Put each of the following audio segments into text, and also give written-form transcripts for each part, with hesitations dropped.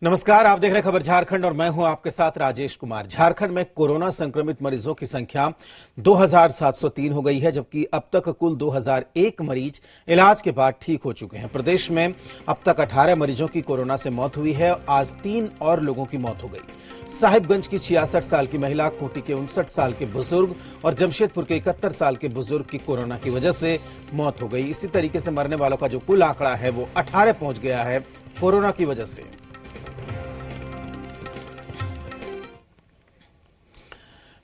नमस्कार, आप देख रहे हैं खबर झारखंड और मैं हूं आपके साथ राजेश कुमार। झारखंड में कोरोना संक्रमित मरीजों की संख्या 2703 हो गई है, जबकि अब तक कुल 2001 मरीज इलाज के बाद ठीक हो चुके हैं। प्रदेश में अब तक 18 मरीजों की कोरोना से मौत हुई है। आज 3 और लोगों की मौत हो गई। साहिबगंज की 66 साल की महिला, खूंटी के 59 साल के बुजुर्ग और जमशेदपुर के 71 साल के बुजुर्ग की कोरोना की वजह से मौत हो गई। इसी तरीके से मरने वालों का जो कुल आंकड़ा है वो 18 पहुंच गया है कोरोना की वजह से।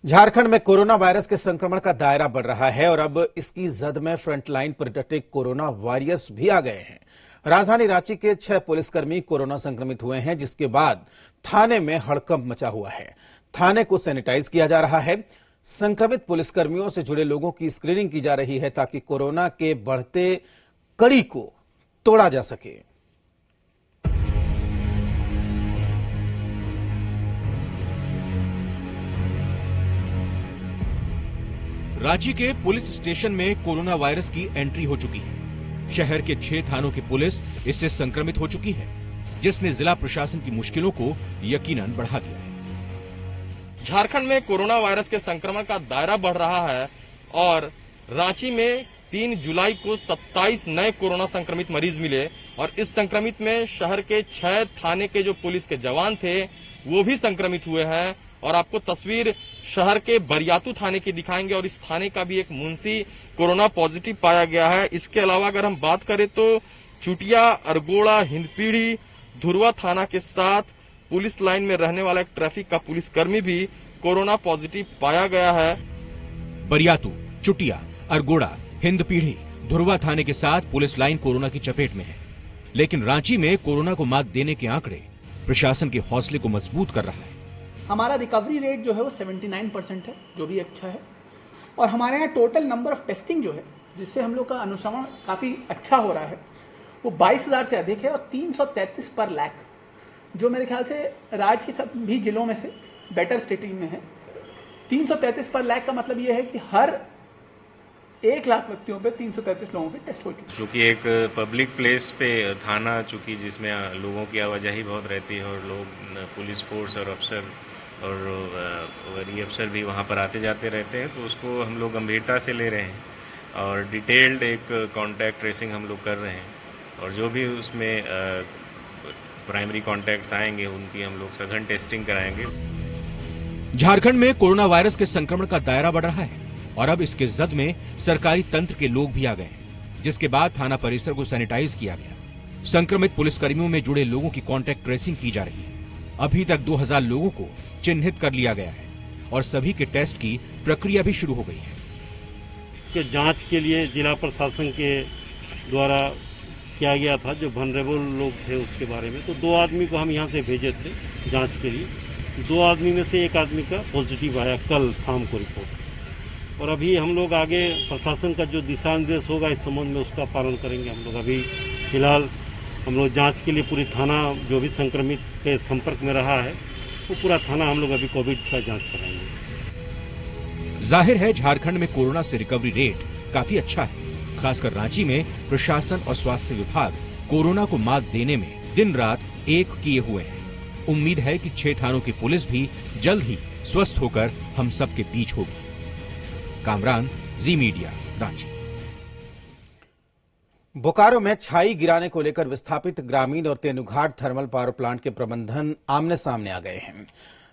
झारखंड में कोरोना वायरस के संक्रमण का दायरा बढ़ रहा है और अब इसकी जद में फ्रंटलाइन पर डटे कोरोना वॉरियर्स भी आ गए हैं। राजधानी रांची के 6 पुलिसकर्मी कोरोना संक्रमित हुए हैं, जिसके बाद थाने में हड़कंप मचा हुआ है। थाने को सैनिटाइज किया जा रहा है। संक्रमित पुलिसकर्मियों से जुड़े लोगों की स्क्रीनिंग की जा रही है ताकि कोरोना के बढ़ते कड़ी को तोड़ा जा सके। रांची के पुलिस स्टेशन में कोरोना वायरस की एंट्री हो चुकी है। शहर के 6 थानों की पुलिस इससे संक्रमित हो चुकी है, जिसने जिला प्रशासन की मुश्किलों को यकीनन बढ़ा दिया है। झारखंड में कोरोना वायरस के संक्रमण का दायरा बढ़ रहा है और रांची में 3 जुलाई को 27 नए कोरोना संक्रमित मरीज मिले और इस संक्रमित में शहर के 6 थाने के जो पुलिस के जवान थे वो भी संक्रमित हुए हैं। और आपको तस्वीर शहर के बरियातू थाने की दिखाएंगे और इस थाने का भी एक मुंशी कोरोना पॉजिटिव पाया गया है। इसके अलावा अगर हम बात करें तो चुटिया, अरगोड़ा, हिंदपीढ़ी, धुरवा थाना के साथ पुलिस लाइन में रहने वाला एक ट्रैफिक का पुलिसकर्मी भी कोरोना पॉजिटिव पाया गया है। बरियातू, चुटिया, अरगोड़ा, हिंदपीढ़ी, धुरवा थाने के साथ पुलिस लाइन कोरोना की चपेट में है, लेकिन रांची में कोरोना को मात देने के आंकड़े प्रशासन के हौसले को मजबूत कर रहा है। हमारा रिकवरी रेट जो है वो 79% है, जो भी अच्छा है। और हमारे यहाँ टोटल नंबर ऑफ टेस्टिंग जो है, जिससे हम लोग का अनुश्रवण काफ़ी अच्छा हो रहा है, वो 22,000 से अधिक है और 333 पर लाख, जो मेरे ख्याल से राज्य के सभी जिलों में से बेटर स्थिति में है। 333 पर लाख का मतलब ये है कि हर 1 लाख व्यक्तियों पे 333 लोगों पे टेस्ट हो चुके हैं। चूँकि एक पब्लिक प्लेस पे थाना, चूँकि जिसमें लोगों की आवाजाही बहुत रहती है और लोग पुलिस फोर्स और अफसर और वरीय अफसर भी वहाँ पर आते जाते रहते हैं, तो उसको हम लोग गंभीरता से ले रहे हैं और डिटेल्ड एक कॉन्टैक्ट ट्रेसिंग हम लोग कर रहे हैं। और जो भी उसमें प्राइमरी कॉन्टैक्ट्स आएंगे उनकी हम लोग सघन टेस्टिंग कराएंगे। झारखंड में कोरोना वायरस के संक्रमण का दायरा बढ़ रहा है और अब इसके जद में सरकारी तंत्र के लोग भी आ गए हैं, जिसके बाद थाना परिसर को सैनिटाइज किया गया। संक्रमित पुलिसकर्मियों में जुड़े लोगों की कॉन्टैक्ट ट्रेसिंग की जा रही है। अभी तक 2000 लोगों को चिन्हित कर लिया गया है और सभी के टेस्ट की प्रक्रिया भी शुरू हो गई है। कि जांच के लिए जिला प्रशासन के द्वारा किया गया था, जो वनरेबल लोग थे उसके बारे में, तो 2 आदमी को हम यहाँ से भेजे थे जांच के लिए। 2 आदमी में से 1 आदमी का पॉजिटिव आया कल शाम को रिपोर्ट। और अभी हम लोग आगे प्रशासन का जो दिशा निर्देश होगा इस संबंध में उसका पालन करेंगे। हम लोग अभी फिलहाल हम लोग जांच के लिए पूरी थाना जो भी संक्रमित के संपर्क में रहा है वो पूरा थाना हम लोग अभी कोविड का जांच कराएंगे। जाहिर है झारखंड में कोरोना से रिकवरी रेट काफी अच्छा है। खासकर रांची में प्रशासन और स्वास्थ्य विभाग कोरोना को मात देने में दिन रात एक किए हुए हैं। उम्मीद है कि 6 थानों की पुलिस भी जल्द ही स्वस्थ होकर हम सबके बीच होगी। कामरान, जी मीडिया, रांची। बोकारो में छाई गिराने को लेकर विस्थापित ग्रामीण और तेनुघाट थर्मल पावर प्लांट के प्रबंधन आमने सामने आ गए हैं।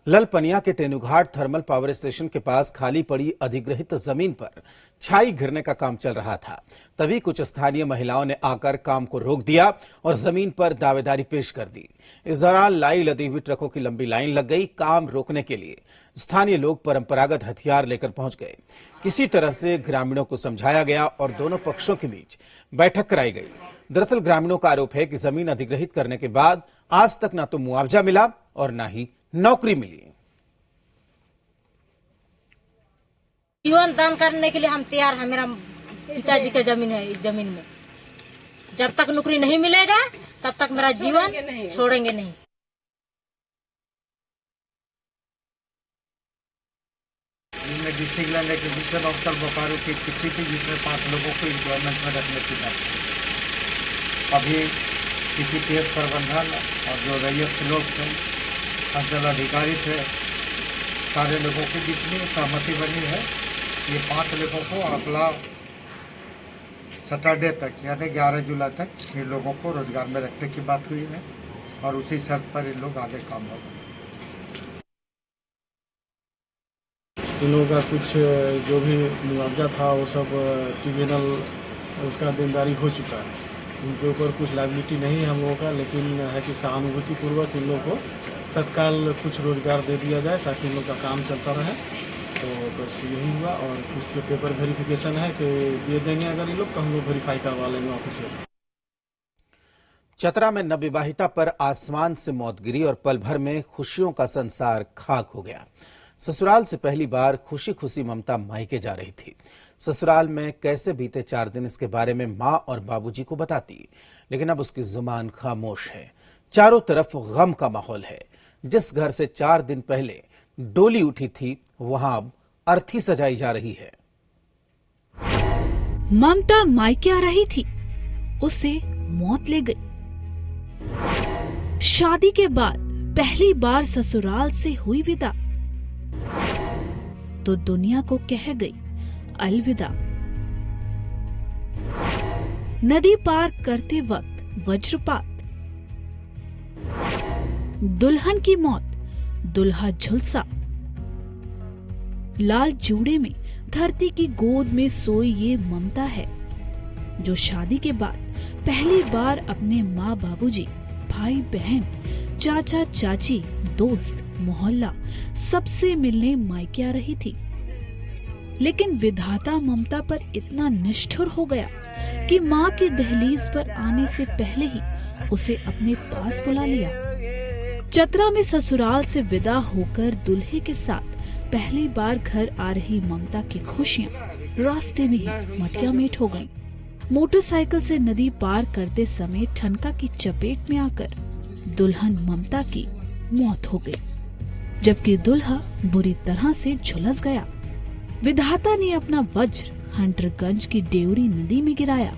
ललपनिया के तेनुघाट थर्मल पावर स्टेशन के पास खाली पड़ी अधिग्रहित जमीन पर छाई गिरने का काम चल रहा था। तभी कुछ स्थानीय महिलाओं ने आकर काम को रोक दिया और जमीन पर दावेदारी पेश कर दी। इस दौरान लाई लदी हुई ट्रकों की लंबी लाइन लग गई। काम रोकने के लिए स्थानीय लोग परंपरागत हथियार लेकर पहुंच गए। किसी तरह से ग्रामीणों को समझाया गया और दोनों पक्षों के बीच बैठक कराई गई। दरअसल ग्रामीणों का आरोप है कि जमीन अधिग्रहित करने के बाद आज तक न तो मुआवजा मिला और न ही नौकरी मिली। जीवन दान करने के लिए हम तैयार हैं। मेरा पिताजी का जमीन है। इस जमीन में जब तक नौकरी नहीं मिलेगा तब तक मेरा जीवन छोड़ेंगे नहीं। District land acquisition officer Bokaro की चिट्ठी थी जिसमें 5 लोगों को एम्प्लॉयमेंट में रखने की बात थी। अभी सीसीटीएस प्रबंधन और जो रैयत के लोग थे, अंचल अधिकारी थे, सारे लोगों के बीच में सहमति बनी है। ये 5 लोगों को अगला सैटरडे तक यानी 11 जुलाई तक इन लोगों को रोजगार में रखने की बात हुई है और उसी शर्त पर इन लोग आगे काम होगा। इन लोगों का कुछ जो भी मुआवजा था वो सब ट्रिब्यूनल उसका देनदारी हो चुका है। उनके ऊपर कुछ लायबिलिटी नहीं है हम लोगों का, लेकिन है कि सहानुभूतिपूर्वक इन लोगों को तत्काल कुछ रोजगार दे दिया जाए ताकि इन लोग का काम चलता रहे। तो बस यही हुआ। और कुछ जो पेपर वेरिफिकेशन है कि दे देंगे अगर ये लोग, तो हम लोग वेरीफाई करवा लेंगे ऑफिशियल। चतरा में नवविवाहिता पर आसमान से मौत गिरी और पल भर में खुशियों का संसार खाक हो गया। ससुराल से पहली बार खुशी खुशी ममता मायके जा रही थी। ससुराल में कैसे बीते 4 दिन इसके बारे में मां और बाबूजी को बताती, लेकिन अब उसकी जुबान खामोश है। चारों तरफ गम का माहौल है। जिस घर से 4 दिन पहले डोली उठी थी वहां अब अर्थी सजाई जा रही है। ममता मायके आ रही थी, उसे मौत ले गई। शादी के बाद पहली बार ससुराल से हुई विदा, तो दुनिया को कह गई अलविदा। नदी पार करते वक्त वज्रपात, दुल्हन की मौत, दुल्हा झुलसा। लाल जूड़े में धरती की गोद में सोई ये ममता है जो शादी के बाद पहली बार अपने माँ बाबूजी, भाई बहन, चाचा चाची, दोस्त, मोहल्ला सबसे मिलने मायके आ रही थी। लेकिन विधाता ममता पर इतना निष्ठुर हो गया कि माँ की दहलीज पर आने से पहले ही उसे अपने पास बुला लिया। चतरा में ससुराल से विदा होकर दुल्हे के साथ पहली बार घर आ रही ममता की खुशियां रास्ते में ही मटिया मेट हो गईं। मोटरसाइकिल से नदी पार करते समय ठनका की चपेट में आकर दुल्हन ममता की मौत हो गई, जबकि दुल्हा बुरी तरह से झुलस गया। विधाता ने अपना वज्र हंटरगंज की डेवरी नदी में गिराया।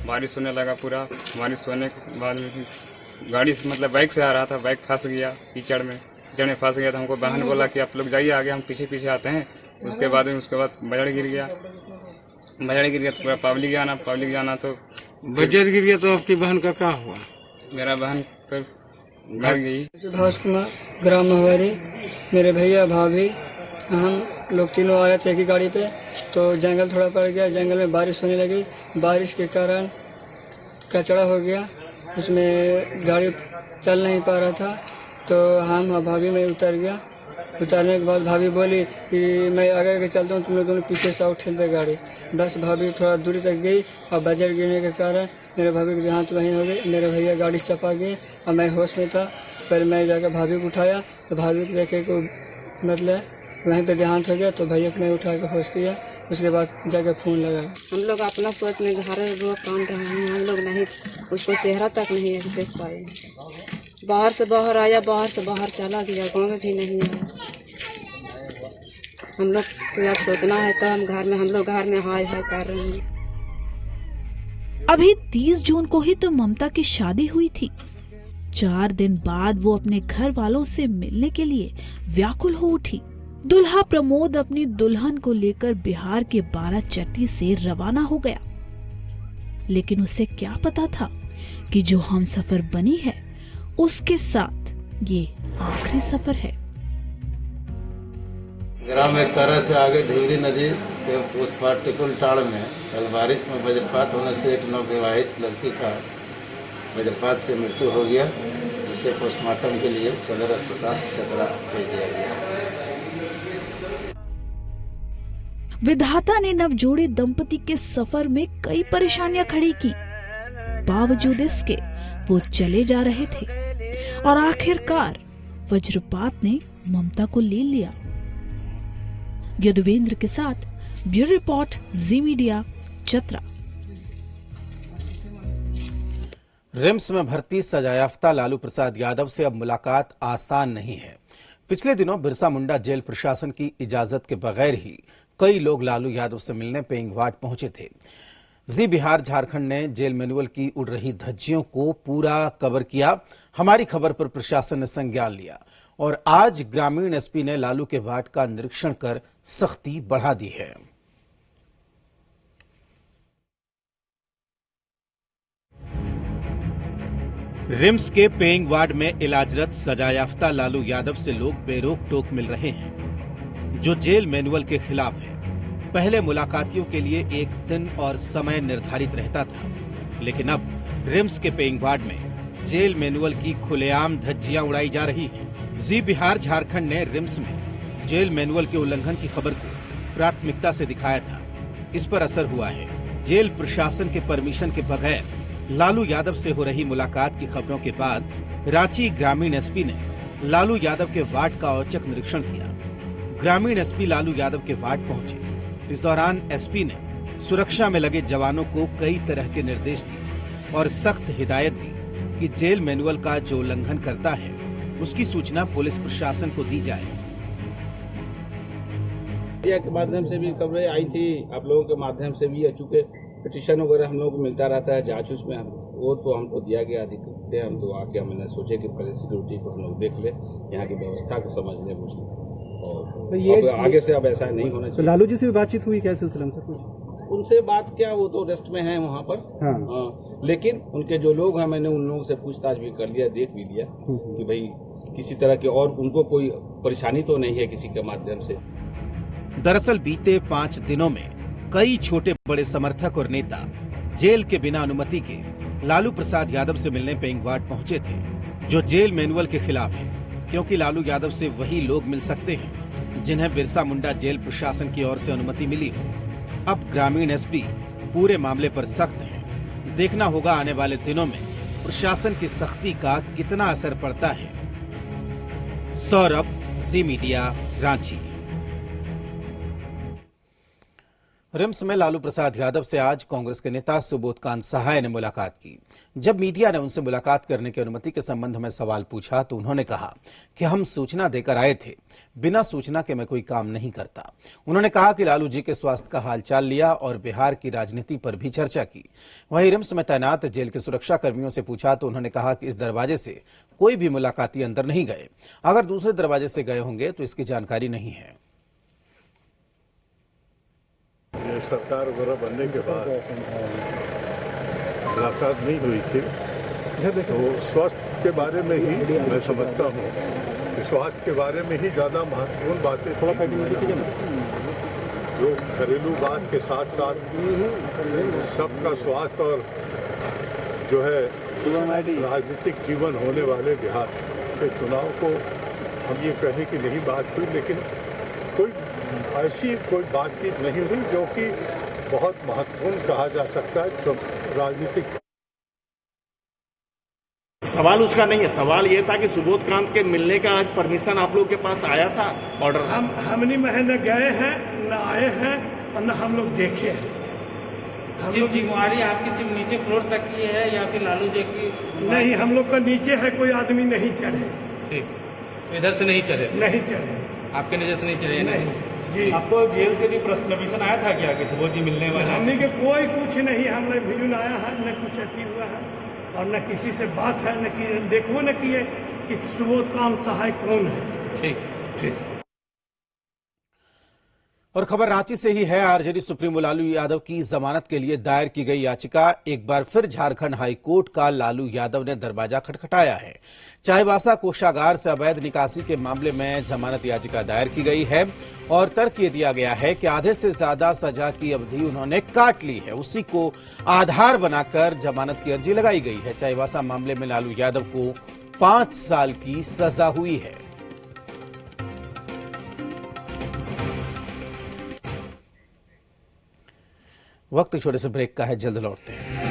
बारिश होने लगा पूरा। बारिश होने के बाद गाड़ी से मतलब बाइक से आ रहा था, बाइक फंस गया कीचड़ में फंस गया। तो हमको बहन बोला कि आप लोग जाइए आगे, हम पीछे पीछे आते हैं। उसके बाद बजड़ गिर गया तो पूरा पब्लिक जाना तो बजट गिर गया। तो आपकी बहन का क्या हुआ? मेरा बहन पर घर गई। सुभाष कुमार, ग्राम महवारी, मेरे भैया भाभी, हम लोग तीनों आए थे एक ही गाड़ी पे। तो जंगल थोड़ा पड़ गया, जंगल में बारिश होने लगी। बारिश के कारण कचरा हो गया, उसमें गाड़ी चल नहीं पा रहा था। तो हम भाभी में उतर गया। उतरने के बाद भाभी बोली कि मैं आगे चलता हूँ, तुम लोग दोनों पीछे से आओ ठेलते गाड़ी। बस भाभी थोड़ा दूरी तक गई और बजट गिरने के कारण मेरे भाभी की देहांत वहीं हो गई। मेरे भैया गाड़ी से चपा गए और मैं होश में था। तो पहले मैं जाकर भाभी को उठाया, तो भाभी को देखे को मतलब वहीं पे देहांत हो गया। तो भैया को मैं उठा के होश किया, उसके बाद जाकर फोन लगाया। हम लोग अपना सोच में घर काम रहे हैं, हम लोग नहीं उसको चेहरा तक नहीं देख पाए। बाहर से बाहर आया, बाहर से बाहर चला गया, गाँव में भी नहीं आया। हम लोग को अब सोचना है तो हम लोग घर में हाय हाय कर रहे हैं। अभी 30 जून को ही तो ममता की शादी हुई थी। 4 दिन बाद वो अपने घर वालों से मिलने के लिए व्याकुल हो उठी। दुल्हा प्रमोद अपनी दुल्हन को लेकर बिहार के बाराचट्टी से रवाना हो गया, लेकिन उसे क्या पता था कि जो हमसफर बनी है उसके साथ ये आखिरी सफर है। ग्राम एक तरह से आगे ढेवरी नदी के उस पार टिकुल टाड़ में कल बारिश में वज्रपात होने से एक नवविवाहित लड़की का वज्रपात से मृत्यु हो गया, जिसे पोस्टमार्टम के लिए सदर अस्पताल चतरा भेज दिया गया। विधाता ने नवजोड़े दंपति के सफर में कई परेशानियां खड़ी की। बावजूद इसके वो चले जा रहे थे और आखिरकार वज्रपात ने ममता को ले लिया। यदुवेंद्र के साथ ब्यूरो रिपोर्ट, जी मीडिया, चतरा। रिम्स में भर्ती सजायाफ्ता लालू प्रसाद यादव से अब मुलाकात आसान नहीं है। पिछले दिनों बिरसा मुंडा जेल प्रशासन की इजाजत के बगैर ही कई लोग लालू यादव से मिलने पेइंग वार्ड पहुंचे थे। जी बिहार झारखंड ने जेल मैनुअल की उड़ रही धज्जियों को पूरा कवर किया। हमारी खबर पर प्रशासन ने संज्ञान लिया और आज ग्रामीण एसपी ने लालू के वार्ड का निरीक्षण कर सख्ती बढ़ा दी है। रिम्स के पेइंग वार्ड में इलाजरत सजायाफ्ता लालू यादव से लोग बेरोक टोक मिल रहे हैं, जो जेल मैनुअल के खिलाफ है। पहले मुलाकातियों के लिए एक दिन और समय निर्धारित रहता था, लेकिन अब रिम्स के पेइंग वार्ड में जेल मैनुअल की खुलेआम धज्जियां उड़ाई जा रही हैं। जी बिहार झारखंड ने रिम्स में जेल मैनुअल के उल्लंघन की खबर को प्राथमिकता से दिखाया था। इस पर असर हुआ है। जेल प्रशासन के परमिशन के बगैर लालू यादव से हो रही मुलाकात की खबरों के बाद रांची ग्रामीण एसपी ने लालू यादव के वार्ड का औचक निरीक्षण किया। ग्रामीण एसपी लालू यादव के वार्ड पहुंचे। इस दौरान एसपी ने सुरक्षा में लगे जवानों को कई तरह के निर्देश दिए और सख्त हिदायत दी कि जेल मैनुअल का जो उल्लंघन करता है उसकी सूचना पुलिस प्रशासन को दी जाए। मीडिया के माध्यम से भी खबरें आई थी, आप लोगों के माध्यम से भी, चूंकि पिटीशन वगैरह हम लोगों को मिलता रहता है, जांच उसमें वो तो हमको दिया गया अधिकृत है। हम तो आके हमने सोचे कि पहले सिक्योरिटी को हम लोग देख ले, यहाँ की व्यवस्था को समझ ले, बुझ ले, और तो ये आगे से अब ऐसा नहीं होना चाहिए। तो लालू जी से भी बातचीत हुई क्या सिलसिले में सर? कुछ उनसे बात क्या, वो तो रेस्ट में है वहाँ पर। हाँ। लेकिन उनके जो लोग हैं, मैंने उन लोगों से पूछताछ भी कर लिया, देख भी लिया कि भाई किसी तरह की और उनको कोई परेशानी तो नहीं है किसी के माध्यम से। दरअसल बीते 5 दिनों में कई छोटे बड़े समर्थक और नेता जेल के बिना अनुमति के लालू प्रसाद यादव से मिलने पेइंग वार्ड पहुंचे थे, जो जेल मैनुअल के खिलाफ है, क्योंकि लालू यादव से वही लोग मिल सकते हैं जिन्हें बिरसा मुंडा जेल प्रशासन की ओर से अनुमति मिली हो। अब ग्रामीण एसपी पूरे मामले पर सख्त हैं। देखना होगा आने वाले दिनों में प्रशासन की सख्ती का कितना असर पड़ता है। सौरभ, जी मीडिया, रांची। रिम्स में लालू प्रसाद यादव से आज कांग्रेस के नेता सुबोध कांत सहाय ने मुलाकात की। जब मीडिया ने उनसे मुलाकात करने की अनुमति के संबंध में सवाल पूछा तो उन्होंने कहा कि हम सूचना देकर आए थे, बिना सूचना के मैं कोई काम नहीं करता। उन्होंने कहा कि लालू जी के स्वास्थ्य का हालचाल लिया और बिहार की राजनीति पर भी चर्चा की। वहीं रिम्स में तैनात जेल के सुरक्षा कर्मियों से पूछा तो उन्होंने कहा कि इस दरवाजे से कोई भी मुलाकाती अंदर नहीं गए। अगर दूसरे दरवाजे से गए होंगे तो इसकी जानकारी नहीं है। सरकार वगैरह बनने के बाद मुलाकात नहीं हुई थी, तो स्वास्थ्य के बारे में ही मैं समझता हूँ कि स्वास्थ्य के बारे में ही ज़्यादा महत्वपूर्ण बातें थी, जो घरेलू बात के साथ साथ सबका स्वास्थ्य और जो है राजनीतिक जीवन होने वाले बिहार के चुनाव को हम ये कहें कि नहीं बात हुई, लेकिन कोई ऐसी कोई बातचीत नहीं हुई जो कि बहुत महत्वपूर्ण कहा जा सकता है राजनीतिक। सवाल उसका नहीं है, सवाल ये था कि सुबोध कांत के मिलने का आज परमिशन आप लोग के पास आया था, ऑर्डर? हम नहीं न गए हैं, न आए हैं और न हम लोग देखे हैं। सिर्फ जिम्मेवारी आपकी सिर्फ नीचे फ्लोर तक की है या फिर लालू जी की? नहीं, हम लोग का नीचे है, कोई आदमी नहीं चढ़े। ठीक, इधर से नहीं चढ़े? नहीं चढ़े। आपके नजर से नहीं चढ़े? नहीं जी। आपको जेल से भी परमिशन आया था क्या कि सुबोध जी मिलने वाले? हमने के कोई कुछ नहीं, हमने भिजुन आया है, न कुछ अति हुआ है और न किसी से बात है, न कि देखो न किए कि सुबोध कांत सहाय कौन है। ठीक ठीक। और खबर रांची से ही है। आरजेडी सुप्रीमो लालू यादव की जमानत के लिए दायर की गई याचिका एक बार फिर झारखंड हाईकोर्ट का लालू यादव ने दरवाजा खटखटाया है। चाईबासा कोषागार से अवैध निकासी के मामले में जमानत याचिका दायर की गई है और तर्क ये दिया गया है कि आधे से ज्यादा सजा की अवधि उन्होंने काट ली है, उसी को आधार बनाकर जमानत की अर्जी लगाई गई है। चाईबासा मामले में लालू यादव को 5 साल की सजा हुई है। वक्त छोटे से ब्रेक का है, जल्द लौटते हैं।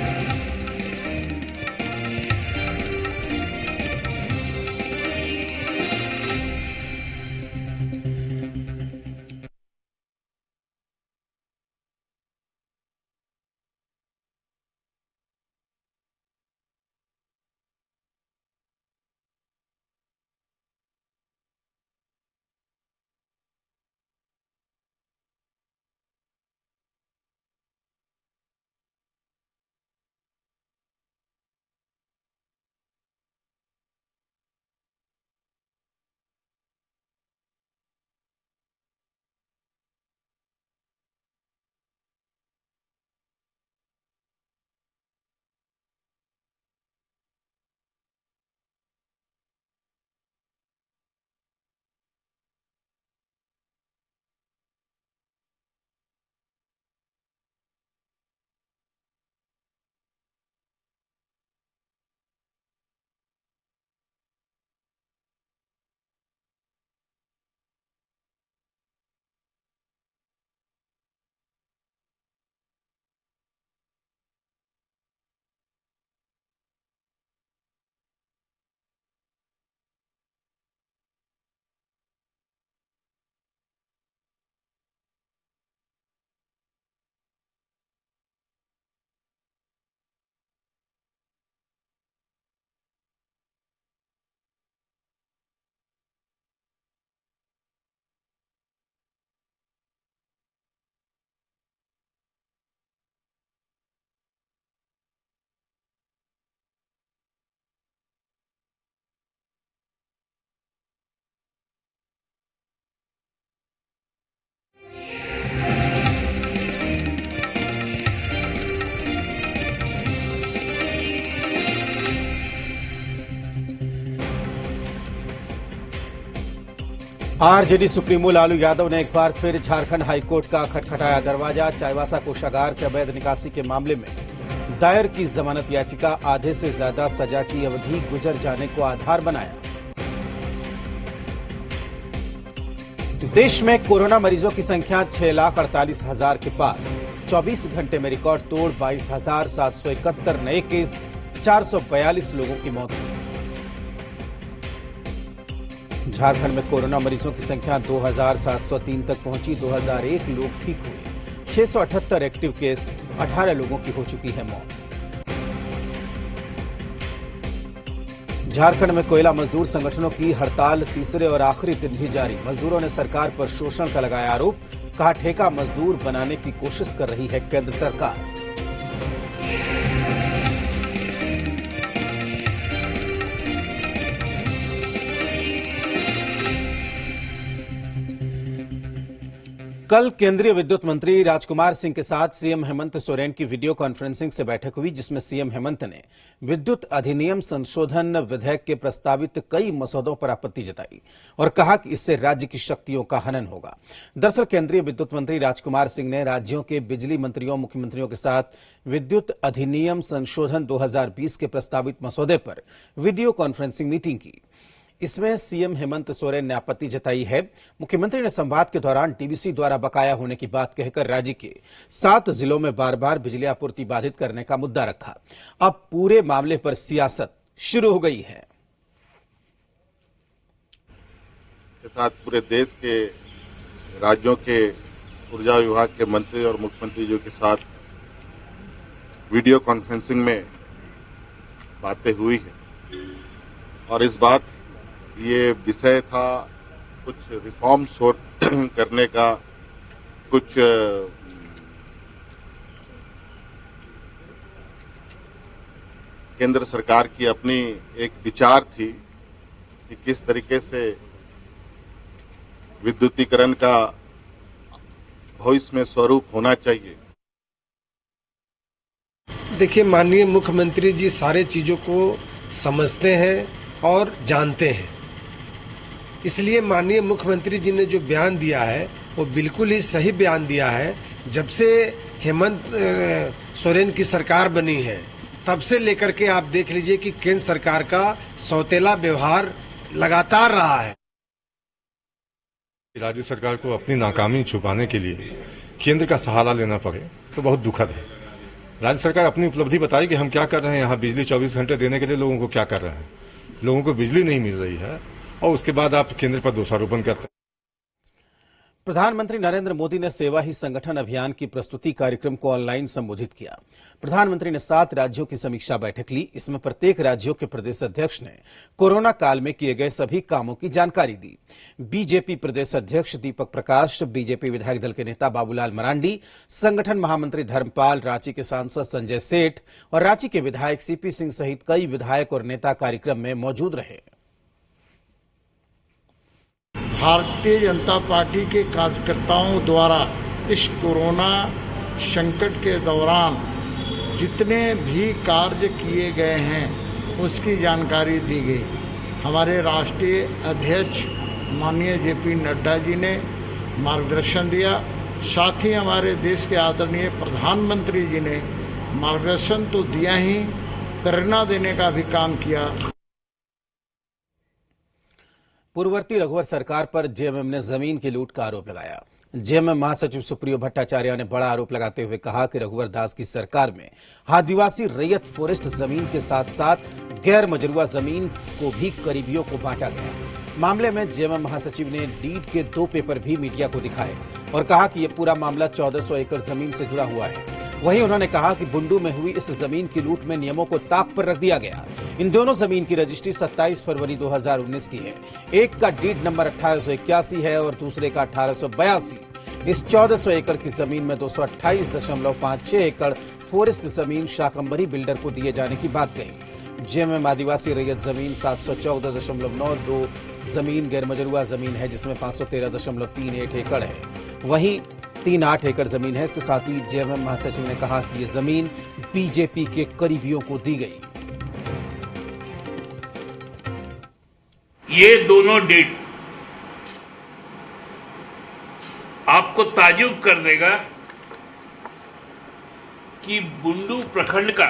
आरजेडी सुप्रीमो लालू यादव ने एक बार फिर झारखंड हाईकोर्ट का खटखटाया दरवाजा। चाईबासा कोषागार से अवैध निकासी के मामले में दायर की जमानत याचिका आधे से ज्यादा सजा की अवधि गुजर जाने को आधार बनाया। देश में कोरोना मरीजों की संख्या 6,48,000 के पार। 24 घंटे में रिकॉर्ड तोड़ 22,771 नए केस, 442 लोगों की मौत हुई। झारखंड में कोरोना मरीजों की संख्या 2,703 तक पहुंची। 2001 लोग ठीक हुए। 678 एक्टिव केस, 18 लोगों की हो चुकी है मौत। झारखंड में कोयला मजदूर संगठनों की हड़ताल तीसरे और आखिरी दिन भी जारी। मजदूरों ने सरकार पर शोषण का लगाया आरोप। कहा, ठेका मजदूर बनाने की कोशिश कर रही है केंद्र सरकार। कल केंद्रीय विद्युत मंत्री राजकुमार सिंह के साथ सीएम हेमंत सोरेन की वीडियो कॉन्फ्रेंसिंग से बैठक हुई, जिसमें सीएम हेमंत ने विद्युत अधिनियम संशोधन विधेयक के प्रस्तावित कई मसौदों पर आपत्ति जताई और कहा कि इससे राज्य की शक्तियों का हनन होगा। दरअसल केंद्रीय विद्युत मंत्री राजकुमार सिंह ने राज्यों के बिजली मंत्रियों, मुख्यमंत्रियों के साथ विद्युत अधिनियम संशोधन 2020 के प्रस्तावित मसौदे पर वीडियो कॉन्फ्रेंसिंग मीटिंग की। इसमें सीएम हेमंत सोरेन ने आपत्ति जताई है। मुख्यमंत्री ने संवाद के दौरान डीवीसी द्वारा बकाया होने की बात कहकर राज्य के 7 जिलों में बार बार बिजली आपूर्ति बाधित करने का मुद्दा रखा। अब पूरे मामले पर सियासत शुरू हो गई है। के साथ पूरे देश के राज्यों के ऊर्जा विभाग के मंत्री और मुख्यमंत्री जी के साथ वीडियो कॉन्फ्रेंसिंग में बातें हुई है और इस बात ये विषय था कुछ रिफॉर्म्स करने का, कुछ केंद्र सरकार की अपनी एक विचार थी कि किस तरीके से विद्युतीकरण का भविष्य में स्वरूप होना चाहिए। देखिए, माननीय मुख्यमंत्री जी सारे चीजों को समझते हैं और जानते हैं, इसलिए माननीय मुख्यमंत्री जी ने जो बयान दिया है वो बिल्कुल ही सही बयान दिया है। जब से हेमंत सोरेन की सरकार बनी है तब से लेकर के आप देख लीजिए कि केंद्र सरकार का सौतेला व्यवहार लगातार रहा है। राज्य सरकार को अपनी नाकामी छुपाने के लिए केंद्र का सहारा लेना पड़े तो बहुत दुखद है। राज्य सरकार अपनी उपलब्धि बताई कि हम क्या कर रहे हैं, यहाँ बिजली 24 घंटे देने के लिए लोगों को क्या कर रहे हैं। लोगों को बिजली नहीं मिल रही है और उसके बाद आप केंद्र पर दोषारोपण करते हैं। प्रधानमंत्री नरेंद्र मोदी ने सेवा ही संगठन अभियान की प्रस्तुति कार्यक्रम को ऑनलाइन संबोधित किया। प्रधानमंत्री ने 7 राज्यों की समीक्षा बैठक ली। इसमें प्रत्येक राज्यों के प्रदेश अध्यक्ष ने कोरोना काल में किए गए सभी कामों की जानकारी दी। बीजेपी प्रदेश अध्यक्ष दीपक प्रकाश, बीजेपी विधायक दल के नेता बाबूलाल मरांडी, संगठन महामंत्री धर्मपाल, रांची के सांसद संजय सेठ और रांची के विधायक सीपी सिंह सहित कई विधायक और नेता कार्यक्रम में मौजूद रहे। भारतीय जनता पार्टी के कार्यकर्ताओं द्वारा इस कोरोना संकट के दौरान जितने भी कार्य किए गए हैं उसकी जानकारी दी गई। हमारे राष्ट्रीय अध्यक्ष माननीय जेपी नड्डा जी ने मार्गदर्शन दिया, साथ ही हमारे देश के आदरणीय प्रधानमंत्री जी ने मार्गदर्शन तो दिया ही, प्रेरणा देने का भी काम किया। पूर्ववर्ती रघुवर सरकार पर जेएमएम ने जमीन की लूट का आरोप लगाया। जेएमएम महासचिव सुप्रियो भट्टाचार्य ने बड़ा आरोप लगाते हुए कहा कि रघुवर दास की सरकार में आदिवासी रैयत फॉरेस्ट जमीन के साथ साथ गैर मजरूआ जमीन को भी करीबियों को बांटा गया। मामले में जेएमएम महासचिव ने डीड के 2 पेपर भी मीडिया को दिखाए और कहा कि यह पूरा मामला 1400 एकड़ जमीन से जुड़ा हुआ है। वहीं उन्होंने कहा कि बुंडू में हुई इस जमीन की लूट में नियमों को ताक पर रख दिया गया। इन दोनों जमीन की रजिस्ट्री 27 फरवरी 2019 की है। एक का डीड नंबर 1881 है और दूसरे का 1882। इस 1400 एकड़ की जमीन में 228.56 एकड़ फॉरेस्ट जमीन शाकंभरी बिल्डर को दिए जाने की बात कही। जेएमएम आदिवासी रैयत जमीन 714.92 जमीन गैर मजरूआ जमीन है, जिसमें 513.38 एकड़ है। वहीं 3.8 एकड़ जमीन है। इसके साथ ही जेएमएम महासचिव ने कहा कि ये जमीन बीजेपी के करीबियों को दी गई। ये दोनों डीड ताजुब कर देगा कि बुंडू प्रखंड का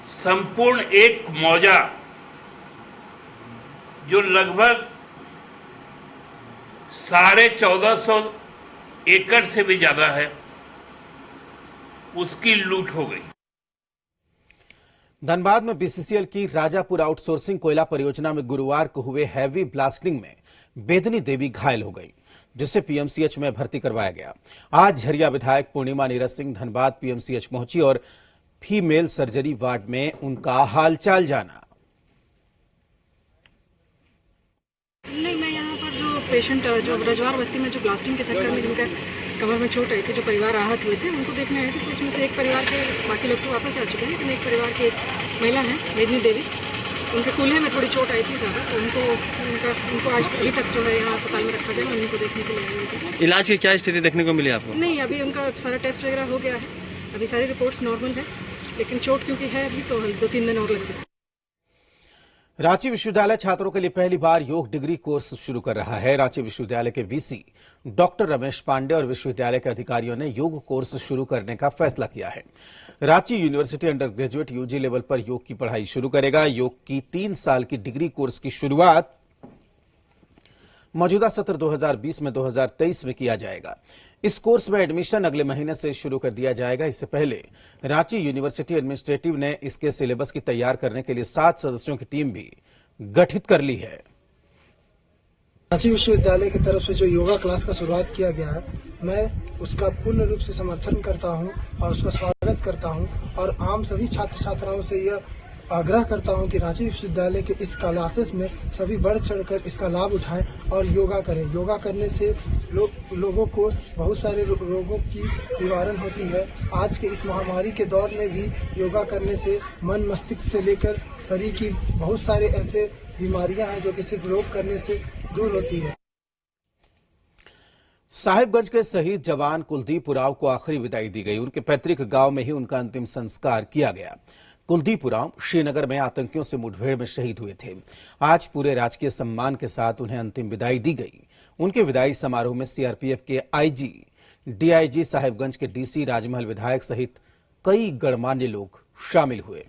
संपूर्ण एक मौजा जो लगभग 1450 एकड़ से भी ज्यादा है, उसकी लूट हो गई। धनबाद में बीसीसीएल की राजापुर आउटसोर्सिंग कोयला परियोजना में गुरुवार को हुए हैवी ब्लास्टिंग में बेदनी देवी घायल हो गई, जिसे पीएमसीएच में भर्ती करवाया गया। आज झरिया विधायक पूर्णिमा नीरज सिंह धनबाद पीएमसीएच पहुंची और फीमेल सर्जरी वार्ड में उनका हालचाल जाना। नहीं, मैं यहाँ पर जो पेशेंट जो रजवार बस्ती में जो ब्लास्टिंग के चक्कर में जिनका कमर में चोट आई थी, जो परिवार आहत हुए थे, उनको देखने आए थे। तो उसमें से एक परिवार के, बाकी लोग तो वापस आ चुके हैं, लेकिन एक परिवार की एक महिला है बेदनी देवी, उनके कूल्हे में थोड़ी चोट आई थी ज़्यादा, तो उनको आज अभी तक जो है यहाँ अस्पताल में रखा गया। उन्हीं को देखने के लिए आई थी। इलाज की क्या स्थिति देखने को मिली आपको? नहीं, अभी उनका सारा टेस्ट वगैरह हो गया है, अभी सारी रिपोर्ट्स नॉर्मल है, लेकिन चोट क्योंकि है अभी तो 2-3 दिन और लग सकते। रांची विश्वविद्यालय छात्रों के लिए पहली बार योग डिग्री कोर्स शुरू कर रहा है। रांची विश्वविद्यालय के वीसी डॉक्टर रमेश पांडे और विश्वविद्यालय के अधिकारियों ने योग कोर्स शुरू करने का फैसला किया है। Ranchi university undergraduate UG level पर योग की पढ़ाई शुरू करेगा। योग की 3 साल की डिग्री कोर्स की शुरुआत मौजूदा सत्र 2020 में 2023 में किया जाएगा। इस कोर्स में एडमिशन अगले महीने से शुरू कर दिया जाएगा। इससे पहले रांची यूनिवर्सिटी एडमिनिस्ट्रेटिव ने इसके सिलेबस की तैयार करने के लिए 7 सदस्यों की टीम भी गठित कर ली है। रांची विश्वविद्यालय की तरफ से जो योगा क्लास का शुरुआत किया गया है, मैं उसका पूर्ण रूप से समर्थन करता हूं और उसका स्वागत करता हूं और आम सभी छात्र छात्राओं से यह आग्रह करता हूं कि रांची विश्वविद्यालय के इस क्लासेस में सभी बढ़ चढ़कर इसका लाभ उठाएं और योगा करें। योगा करने से लोगों को बहुत सारे रोगों की निवारण होती है। आज के इस महामारी के दौर में भी योगा करने से मन मस्तिष्क से लेकर शरीर की बहुत सारे ऐसे बीमारियां हैं जो कि सिर्फ योग करने से दूर होती है। साहिबगंज के शहीद जवान कुलदीप उरांव को आखिरी विदाई दी गई। उनके पैतृक गांव में ही उनका अंतिम संस्कार किया गया। कुलदीप उरांव श्रीनगर में आतंकियों से मुठभेड़ में शहीद हुए थे। आज पूरे राजकीय सम्मान के साथ उन्हें अंतिम विदाई दी गई। उनके विदाई समारोह में सीआरपीएफ के आईजी, डीआईजी, साहिबगंज के डीसी, राजमहल विधायक सहित कई गणमान्य लोग शामिल हुए।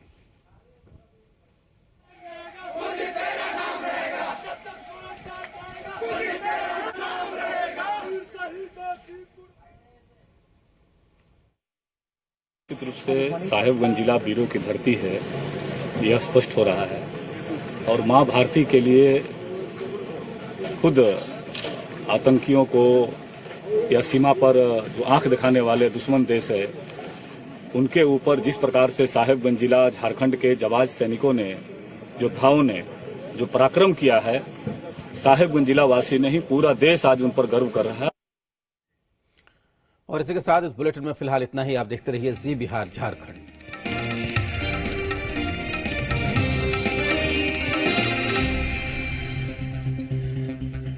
निश्चित रूप से साहिबगंज जिला वीरों की धरती है, यह स्पष्ट हो रहा है। और मां भारती के लिए खुद आतंकियों को या सीमा पर जो आंख दिखाने वाले दुश्मन देश है, उनके ऊपर जिस प्रकार से साहिबगंज जिला झारखंड के जाबाज सैनिकों ने, योद्धाओं ने जो पराक्रम किया है, साहिबगंज जिला वासी नहीं पूरा देश आज उन पर गर्व कर रहा है। और इसी के साथ इस बुलेटिन में फिलहाल इतना ही। आप देखते रहिए जी बिहार झारखंड।